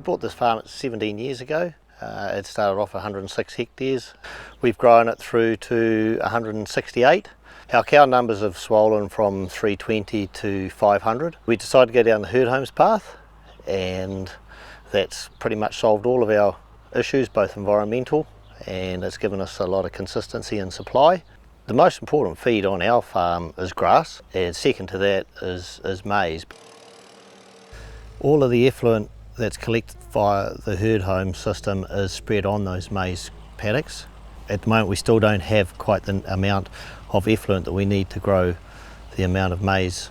bought this farm 17 years ago. It started off 106 hectares. We've grown it through to 168. Our cow numbers have swollen from 320 to 500. We decided to go down the HerdHomes path, and that's pretty much solved all of our issues, both environmental, and it's given us a lot of consistency in supply. The most important feed on our farm is grass, and second to that is maize. All of the effluent that's collected via the HerdHomes system is spread on those maize paddocks. At the moment we still don't have quite the amount of effluent that we need to grow the amount of maize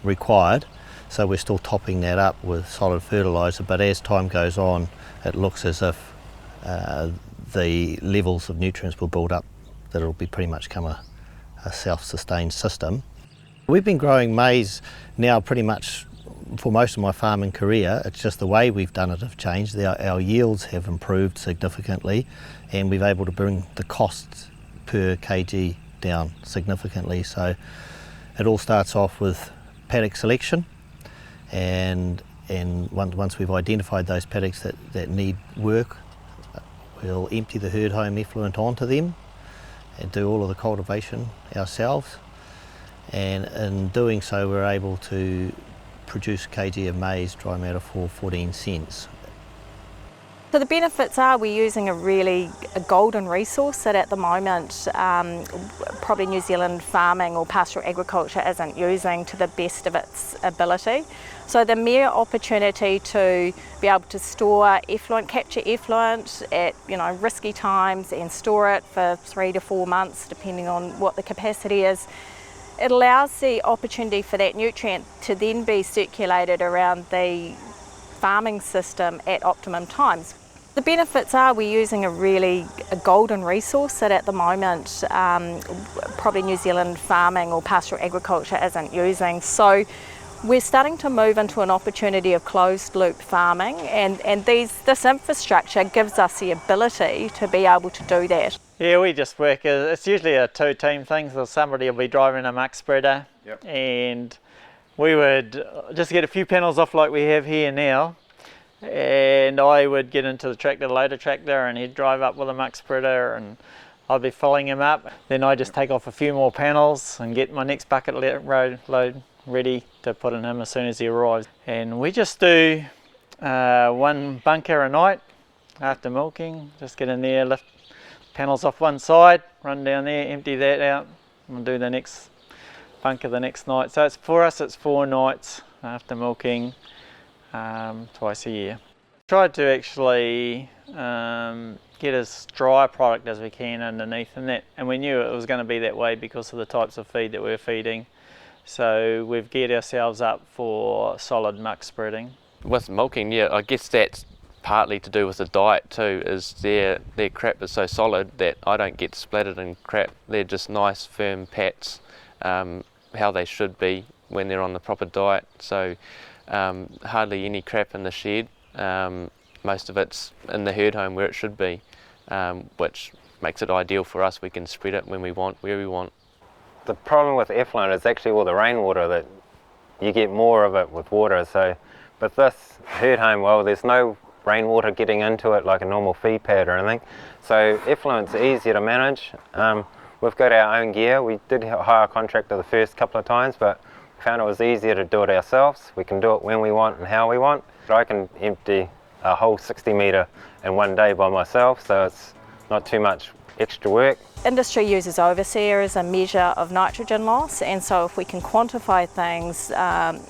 required, so we're still topping that up with solid fertiliser, but as time goes on it looks as if the levels of nutrients will build up, that it'll be pretty much become a self-sustained system. We've been growing maize now pretty much for most of my farming career. It's just the way we've done it have changed. Our yields have improved significantly, and we've able to bring the costs per kg down significantly. So it all starts off with paddock selection, and once we've identified those paddocks that need work, we'll empty the HerdHome effluent onto them and do all of the cultivation ourselves, and in doing so we're able to produce a kg of maize dry matter for 14 cents. So the benefits are we're using a golden resource that at the moment probably New Zealand farming or pastoral agriculture isn't using to the best of its ability. So the mere opportunity to be able to store effluent, capture effluent at risky times and store it for 3 to 4 months depending on what the capacity is, it allows the opportunity for that nutrient to then be circulated around the farming system at optimum times. The benefits are we're using a golden resource that at the moment probably New Zealand farming or pastoral agriculture isn't using. So we're starting to move into an opportunity of closed loop farming, and this infrastructure gives us the ability to be able to do that. Yeah, we just work, it's usually a two-team thing, so somebody will be driving a muck spreader, yep, and we would just get a few panels off like we have here now, and I would get into the loader tractor, and he'd drive up with a muck spreader, and I'd be filling him up. Then I just take off a few more panels and get my next bucket load ready to put in him as soon as he arrives. And we just do one bunker a night after milking. Just get in there, lift panels off one side, run down there, empty that out, and we'll do the next bunker the next night. So for us it's 4 nights after milking, twice a year. Tried to actually get as dry a product as we can underneath, and we knew it was going to be that way because of the types of feed that we're feeding. So we've geared ourselves up for solid muck spreading. With milking, yeah, I guess that's partly to do with the diet too, is their crap is so solid that I don't get splattered in crap. They're just nice firm pats, how they should be when they're on the proper diet. So hardly any crap in the shed. Most of it's in the herd home where it should be, which makes it ideal for us. We can spread it when we want, where we want. The problem with effluent is actually all the rainwater, that you get more of it with water. So with this herd home, well, there's no rainwater getting into it like a normal feed pad or anything. So effluent's easier to manage. We've got our own gear. We did hire a contractor the first couple of times, but we found it was easier to do it ourselves. We can do it when we want and how we want. I can empty a whole 60 metre in one day by myself, so it's not too much extra work. Industry uses overseer as a measure of nitrogen loss, and so if we can quantify things,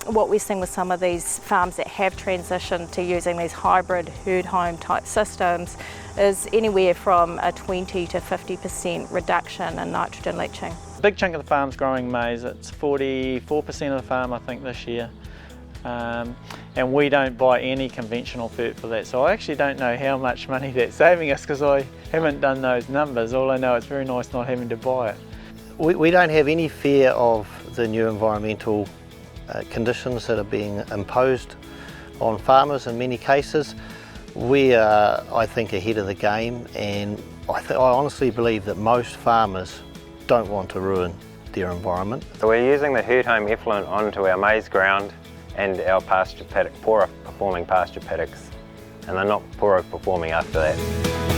what we're seeing with some of these farms that have transitioned to using these hybrid herd home type systems is anywhere from a 20 to 50% reduction in nitrogen leaching. A big chunk of the farm's growing maize. It's 44% of the farm I think this year. And we don't buy any conventional fert for that, so I actually don't know how much money that's saving us because I haven't done those numbers. All I know, it's very nice not having to buy it. We don't have any fear of the new environmental conditions that are being imposed on farmers in many cases. We are, I think, ahead of the game, and I honestly believe that most farmers don't want to ruin their environment. So we're using the herd home effluent onto our maize ground and our pasture paddock, poorer performing pasture paddocks. and they're not poor performing after that.